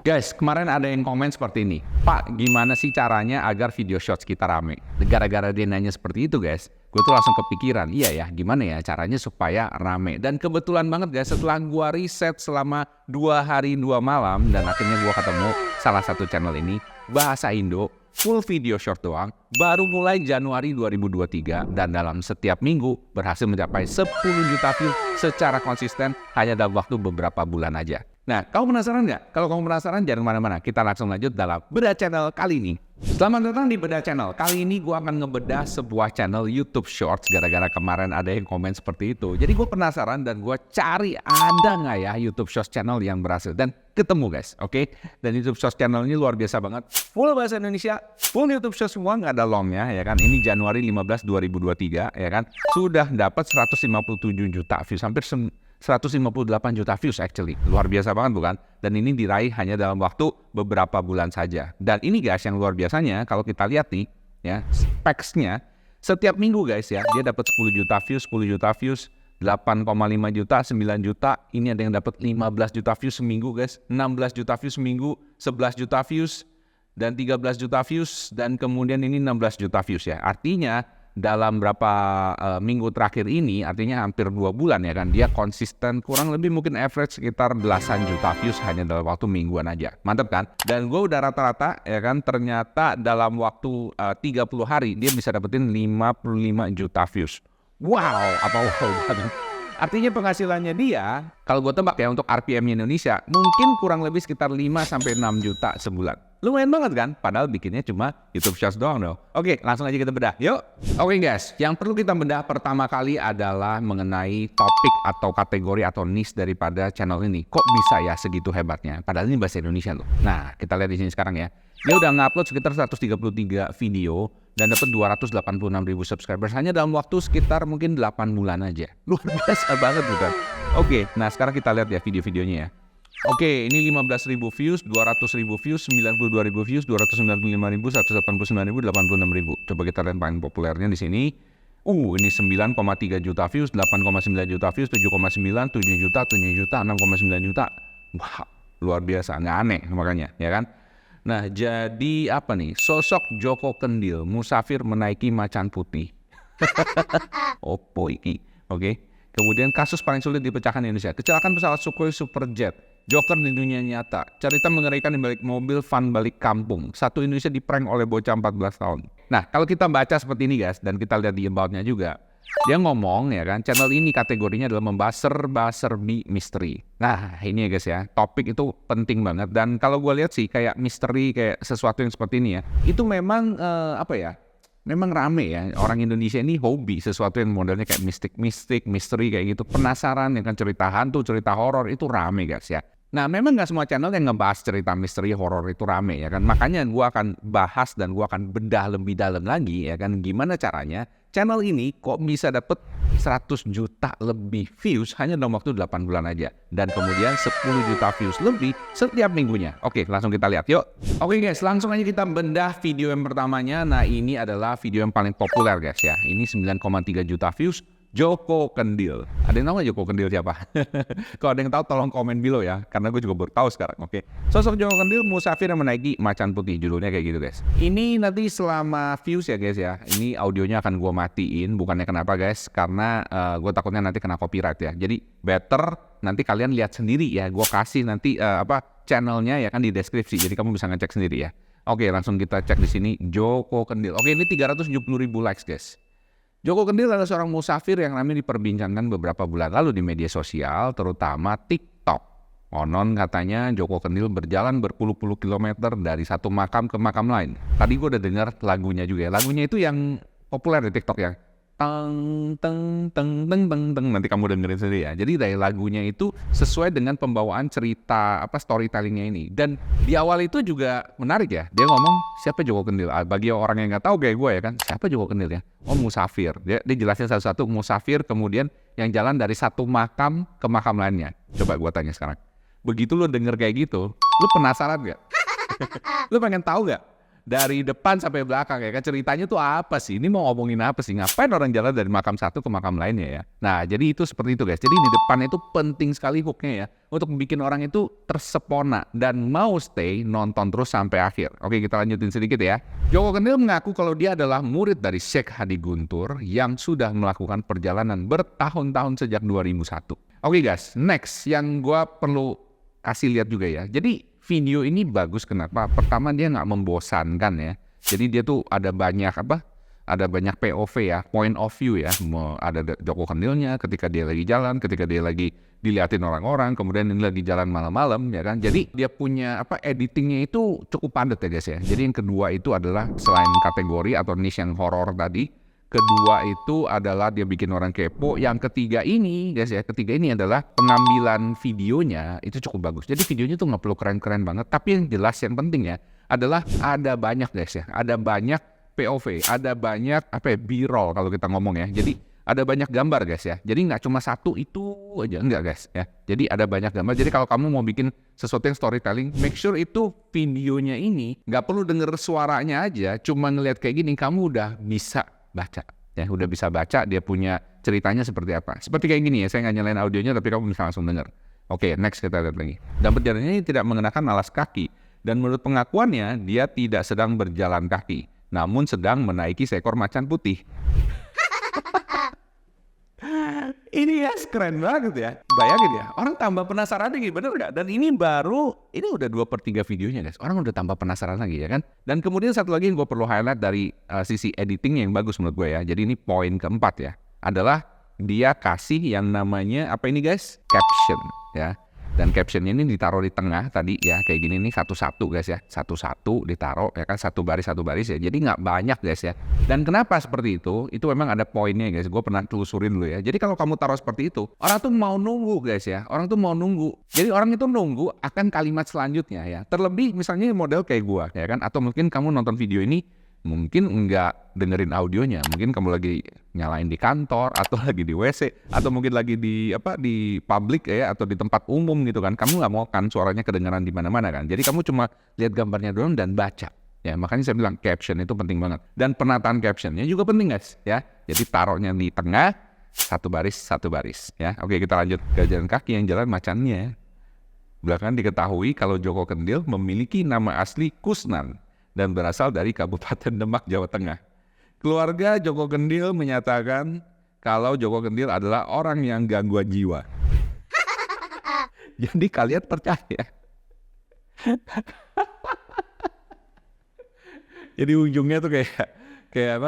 Guys, kemarin ada yang komen seperti ini. Pak, gimana sih caranya agar video shorts kita rame? Gara-gara dia nanya seperti itu guys, gue tuh langsung kepikiran, iya ya, gimana ya caranya supaya rame? Dan kebetulan banget guys, setelah gue riset selama 2 hari 2 malam, dan akhirnya gue ketemu salah satu channel ini, Bahasa Indo, full video short doang, baru mulai Januari 2023, dan dalam setiap minggu berhasil mencapai 10 juta view secara konsisten hanya dalam waktu beberapa bulan aja. Nah, kamu penasaran nggak? Kalau kamu penasaran, jangan kemana-mana. Kita langsung lanjut dalam Bedah Channel kali ini. Selamat datang di Bedah Channel. Kali ini gue akan ngebedah sebuah channel YouTube Shorts gara-gara kemarin ada yang komen seperti itu. Jadi gue penasaran dan gue cari ada nggak ya YouTube Shorts channel yang berhasil. Dan ketemu guys, oke? Dan YouTube Shorts channel ini luar biasa banget. Full bahasa Indonesia, full YouTube Shorts semua, nggak ada longnya ya kan. Ini Januari 15, 2023 ya kan. Sudah dapat 157 juta views, hampir 158 juta views actually. Luar biasa banget bukan? Dan ini diraih hanya dalam waktu beberapa bulan saja. Dan ini guys yang luar biasanya kalau kita lihat nih ya, specs-nya setiap minggu guys ya, dia dapat 10 juta views, 10 juta views, 8,5 juta, 9 juta. Ini ada yang dapat 15 juta views seminggu guys, 16 juta views seminggu, 11 juta views, dan 13 juta views, dan kemudian ini 16 juta views ya. Artinya dalam berapa minggu terakhir ini, artinya hampir 2 bulan ya kan, dia konsisten kurang lebih mungkin average sekitar belasan juta views hanya dalam waktu mingguan aja. Mantap kan? Dan gue udah rata-rata ya kan, ternyata dalam waktu 30 hari dia bisa dapetin 55 juta views. Wow, apa wow banget. Artinya penghasilannya dia, kalau gue tebak ya untuk RPM-nya Indonesia, mungkin kurang lebih sekitar 5-6 juta sebulan. Lumayan banget kan? Padahal bikinnya cuma YouTube Shorts doang dong. Oke, langsung aja kita bedah. Yuk! Oke guys, yang perlu kita bedah pertama kali adalah mengenai topik atau kategori atau niche daripada channel ini. Kok bisa ya segitu hebatnya? Padahal ini bahasa Indonesia loh. Nah, kita lihat di sini sekarang ya. Dia udah ngupload sekitar 133 video dan dapat 286.000 subscribers hanya dalam waktu sekitar mungkin 8 bulan aja. Luar biasa banget bukan? Oke, nah sekarang kita lihat ya video-videonya ya. Oke, ini 15.000 views, 200.000 views, 92.000 views, 295.000, 189.000, 86.000. Coba kita lihat paling populernya di sini. Ini 9,3 juta views, 8,9 juta views, 7,9, 7 juta, 7 juta, 6,9 juta. Wah, luar biasa, nggak aneh makanya, ya kan? Nah, jadi apa nih? Sosok Joko Kendil, musafir menaiki macan putih. Opo iki, oke. Kemudian kasus paling sulit dipecahkan di Indonesia, kecelakaan pesawat Sukhoi Superjet, Joker di dunia nyata, cerita mengerikan di balik mobil van balik kampung, satu Indonesia diprank oleh bocah 14 tahun. Nah, kalau kita baca seperti ini guys, dan kita lihat di about-nya juga, dia ngomong ya kan, channel ini kategorinya adalah membahas serba-serbi misteri. Nah, ini ya guys ya, topik itu penting banget. Dan kalau gue lihat sih kayak misteri, kayak sesuatu yang seperti ini ya, itu memang memang rame ya. Orang Indonesia ini hobi sesuatu yang modelnya kayak mistik-mistik, misteri kayak gitu. Penasaran ya kan, cerita hantu, cerita horor itu rame guys ya. Nah, memang nggak semua channel yang ngebahas cerita misteri horor itu rame ya kan. Makanya gue akan bahas dan gue akan bedah lebih dalam lagi ya kan, gimana caranya channel ini kok bisa dapet 100 juta lebih views hanya dalam waktu 8 bulan aja. Dan kemudian 10 juta views lebih setiap minggunya. Oke, langsung kita lihat yuk. Oke guys, langsung aja kita bedah video yang pertamanya. Nah, ini adalah video yang paling populer guys ya. Ini 9,3 juta views. Joko Kendil. Ada yang tahu nggak Joko Kendil siapa? Kalau ada yang tahu tolong komen below ya, karena gue juga baru tahu sekarang. Oke. Sosok Joko Kendil, musafir yang menaiki macan putih, judulnya kayak gitu guys. Ini nanti selama views ya guys ya. Ini audionya akan gue matiin, bukannya kenapa guys? Karena gue takutnya nanti kena copyright ya. Jadi better nanti kalian lihat sendiri ya. Gue kasih nanti channelnya ya kan di deskripsi. Jadi kamu bisa ngecek sendiri ya. Oke, langsung kita cek di sini Joko Kendil. Oke, ini 370.000 likes guys. Joko Kendil adalah seorang musafir yang ramai diperbincangkan beberapa bulan lalu di media sosial, terutama TikTok. Konon katanya Joko Kendil berjalan berpuluh-puluh kilometer dari satu makam ke makam lain. Tadi gue udah dengar lagunya juga ya. Lagunya itu yang populer di TikTok ya. Teng teng teng teng teng teng, nanti kamu dengerin sendiri ya. Jadi dari lagunya itu sesuai dengan pembawaan cerita storytellingnya ini. Dan di awal itu juga menarik ya. Dia ngomong siapa Joko Kendil. Bagi orang yang nggak tahu kayak gue ya kan, siapa Joko Kendil ya? Oh, musafir. Dia jelasin satu-satu musafir, kemudian yang jalan dari satu makam ke makam lainnya. Coba gue tanya sekarang. Begitu lu denger kayak gitu, lu penasaran gak? Lu pengen tahu gak? dari depan sampai belakang ya kan, ceritanya tuh apa sih? Ini mau ngomongin apa sih? Ngapain orang jalan dari makam satu ke makam lainnya ya? Nah, jadi itu seperti itu guys. Jadi di depan itu penting sekali hooknya ya, untuk bikin orang itu tersepona dan mau stay nonton terus sampai akhir. Oke, kita lanjutin sedikit ya. Joko Kendil mengaku kalau dia adalah murid dari Syekh Hadi Guntur yang sudah melakukan perjalanan bertahun-tahun sejak 2001. Oke guys, next yang gua perlu kasih lihat juga ya. Jadi video ini bagus kenapa? Pertama dia nggak membosankan ya. Jadi dia tuh ada banyak Ada banyak POV ya, point of view ya. Ada Joko Kendilnya ketika dia lagi jalan, ketika dia lagi diliatin orang-orang, kemudian ini lagi jalan malam-malam ya kan. Jadi dia punya editingnya itu cukup padat ya guys ya. Jadi yang kedua itu adalah selain kategori atau niche yang horor tadi, kedua itu adalah dia bikin orang kepo. Yang ketiga ini guys ya, adalah pengambilan videonya itu cukup bagus. Jadi videonya tuh nggak perlu keren-keren banget, tapi yang jelas yang penting ya adalah ada banyak guys ya, ada banyak POV, ada banyak B-roll kalau kita ngomong ya. Jadi ada banyak gambar guys ya. Jadi nggak cuma satu itu aja, enggak guys ya. Jadi ada banyak gambar. Jadi kalau kamu mau bikin sesuatu yang storytelling, make sure itu videonya ini nggak perlu denger suaranya aja, cuma ngelihat kayak gini kamu udah bisa baca ya, udah bisa baca dia punya ceritanya seperti apa. Seperti kayak gini ya, saya nggak nyalain audionya tapi kamu bisa langsung denger. Oke, next kita lihat lagi. Dan perjalanannya ini tidak mengenakan alas kaki dan menurut pengakuannya dia tidak sedang berjalan kaki, namun sedang menaiki seekor macan putih. Ini ya keren banget ya. Bayangin ya, orang tambah penasaran lagi, bener gak? Dan ini udah 2/3 videonya guys. Orang udah tambah penasaran lagi ya kan. Dan kemudian satu lagi yang gue perlu highlight dari sisi editing yang bagus menurut gue ya. Jadi ini poin keempat ya, adalah dia kasih yang namanya ini guys? Caption ya. Dan captionnya ini ditaruh di tengah tadi ya, kayak gini nih, satu-satu guys ya, satu-satu ditaruh ya kan, satu baris ya, jadi nggak banyak guys ya. Dan kenapa seperti itu memang ada poinnya guys, gue pernah telusurin dulu ya. Jadi kalau kamu taruh seperti itu, orang tuh mau nunggu guys ya, jadi orang itu nunggu akan kalimat selanjutnya ya. Terlebih misalnya model kayak gue ya kan, atau mungkin kamu nonton video ini mungkin nggak dengerin audionya, mungkin kamu lagi nyalain di kantor atau lagi di WC atau mungkin lagi di publik ya, atau di tempat umum gitu kan. Kamu nggak mau kan suaranya kedengaran di mana-mana kan. Jadi kamu cuma lihat gambarnya doang dan baca ya. Makanya saya bilang caption itu penting banget, dan penataan captionnya juga penting guys ya. Jadi taruhnya di tengah, satu baris ya. Oke, kita lanjut ke jalan kaki yang jalan macannya. Belakangan diketahui kalau Joko Kendil memiliki nama asli Kusnan dan berasal dari Kabupaten Demak, Jawa Tengah. Keluarga Joko Kendil menyatakan kalau Joko Kendil adalah orang yang gangguan jiwa. Jadi kalian percaya? Jadi ujungnya tuh kayak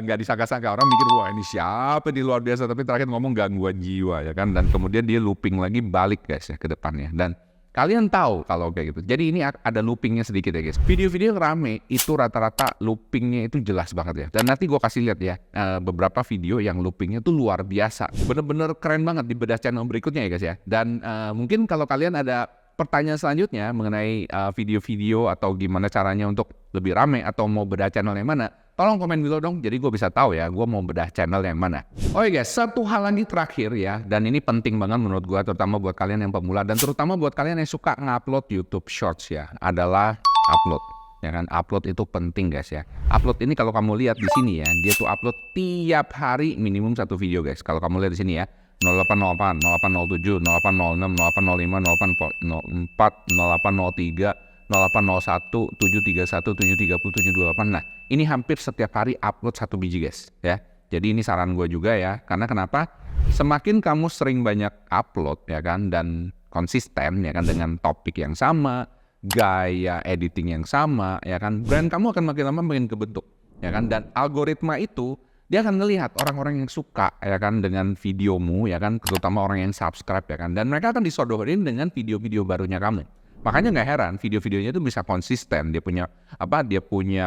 nggak disangka-sangka, orang mikir wah ini siapa di luar biasa, tapi terakhir ngomong gangguan jiwa ya kan. Dan kemudian dia looping lagi balik guys ya ke depannya. Dan kalian tahu kalau kayak gitu. Jadi ini ada loopingnya sedikit ya guys. Video-video yang rame itu rata-rata loopingnya itu jelas banget ya. Dan nanti gue kasih lihat ya beberapa video yang loopingnya tuh luar biasa. Bener-bener keren banget di bedah channel berikutnya ya guys ya. Dan mungkin kalau kalian ada pertanyaan selanjutnya mengenai video-video atau gimana caranya untuk lebih rame atau mau bedah channel yang mana, tolong komen below dong, jadi gue bisa tahu ya gue mau bedah channel yang mana. Oke guys, satu hal lagi terakhir ya, dan ini penting banget menurut gue, terutama buat kalian yang pemula dan terutama buat kalian yang suka ngupload YouTube Shorts ya, adalah upload. Ya kan, upload itu penting guys ya. Upload ini kalau kamu lihat di sini ya, dia tuh upload tiap hari minimum satu video guys. Kalau kamu lihat di sini ya, 0808, 0807, 0806, 0805, 0804, 0803, 0801, 731, 730, 728. Nah, ini hampir setiap hari upload satu biji guys ya. Jadi ini saran gue juga ya, karena kenapa? Semakin kamu sering banyak upload ya kan, dan konsisten ya kan, dengan topik yang sama, gaya editing yang sama ya kan, brand kamu akan makin lama makin kebentuk ya kan. Dan algoritma itu dia akan ngelihat orang-orang yang suka ya kan dengan videomu ya kan, terutama orang yang subscribe ya kan, dan mereka akan disodorin dengan video-video barunya kamu. Makanya nggak heran video-videonya itu bisa konsisten, dia punya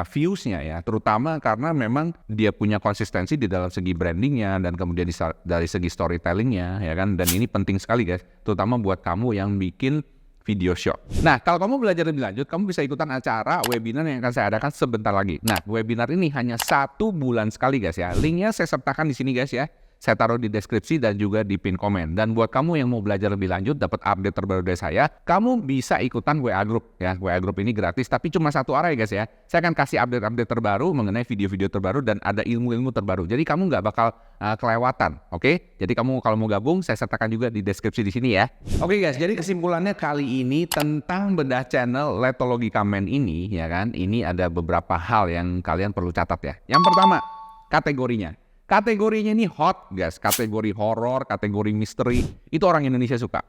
viewsnya ya, terutama karena memang dia punya konsistensi di dalam segi brandingnya dan kemudian dari segi storytellingnya ya kan. Dan ini penting sekali guys, terutama buat kamu yang bikin video short. Nah, kalau kamu belajar lebih lanjut, kamu bisa ikutan acara webinar yang akan saya adakan sebentar lagi. Nah, webinar ini hanya 1 bulan sekali guys ya. Linknya saya sertakan di sini guys ya. Saya taruh di deskripsi dan juga di pin komen. Dan buat kamu yang mau belajar lebih lanjut, dapat update terbaru dari saya, kamu bisa ikutan WA Group ya. WA Group ini gratis, tapi cuma satu arah ya guys ya. Saya akan kasih update-update terbaru mengenai video-video terbaru dan ada ilmu-ilmu terbaru. Jadi kamu nggak bakal kelewatan, oke? Jadi kamu kalau mau gabung, saya sertakan juga di deskripsi di sini ya. Oke guys, jadi kesimpulannya kali ini tentang bedah channel Letologi Kamen ini ya kan. Ini ada beberapa hal yang kalian perlu catat ya. Yang pertama, kategorinya. Kategorinya ini hot guys, kategori horor, kategori misteri, itu orang Indonesia suka.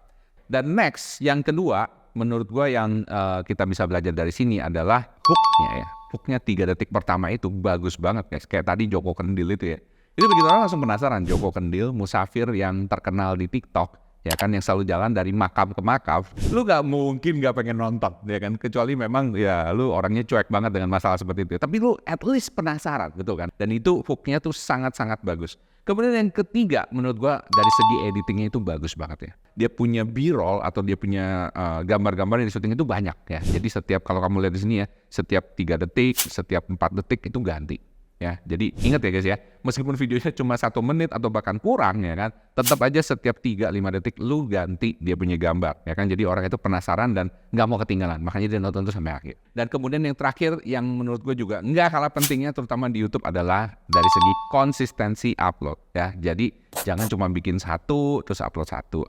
Dan next, yang kedua, menurut gue yang kita bisa belajar dari sini adalah hooknya ya. Hooknya 3 detik pertama itu bagus banget guys, kayak tadi Joko Kendil itu ya. Itu begitu orang langsung penasaran, Joko Kendil, musafir yang terkenal di TikTok, ya kan, yang selalu jalan dari makam ke makam, lu gak mungkin gak pengen nonton, ya kan, kecuali memang ya lu orangnya cuek banget dengan masalah seperti itu, tapi lu at least penasaran gitu kan, dan itu hooknya tuh sangat-sangat bagus. Kemudian yang ketiga, menurut gua dari segi editingnya itu bagus banget ya. Dia punya B-roll atau dia punya gambar-gambar yang di syuting itu banyak ya. Jadi setiap, kalau kamu lihat di sini ya, setiap 3 detik, setiap 4 detik itu ganti. Ya, jadi ingat ya guys ya, meskipun videonya cuma 1 menit atau bahkan kurang ya kan, tetap aja setiap 3-5 detik lu ganti dia punya gambar ya kan, jadi orang itu penasaran dan nggak mau ketinggalan, makanya dia nonton terus sampai akhir. Dan kemudian yang terakhir yang menurut gue juga nggak kalah pentingnya terutama di YouTube adalah dari segi konsistensi upload ya. Jadi jangan cuma bikin satu terus upload satu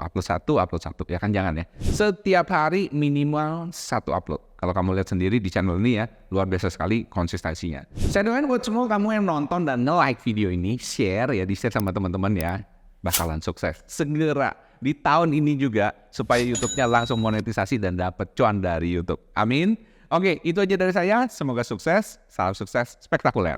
ya kan, jangan ya. Setiap hari minimal 1 upload. Kalau kamu lihat sendiri di channel ini ya, luar biasa sekali konsistensinya. Saya doain buat semua kamu yang nonton dan nge-like video ini, share ya, di-share sama teman-teman ya, bakalan sukses segera di tahun ini juga supaya YouTube-nya langsung monetisasi dan dapat cuan dari YouTube. Amin. Oke, itu aja dari saya. Semoga sukses. Salam sukses spektakuler.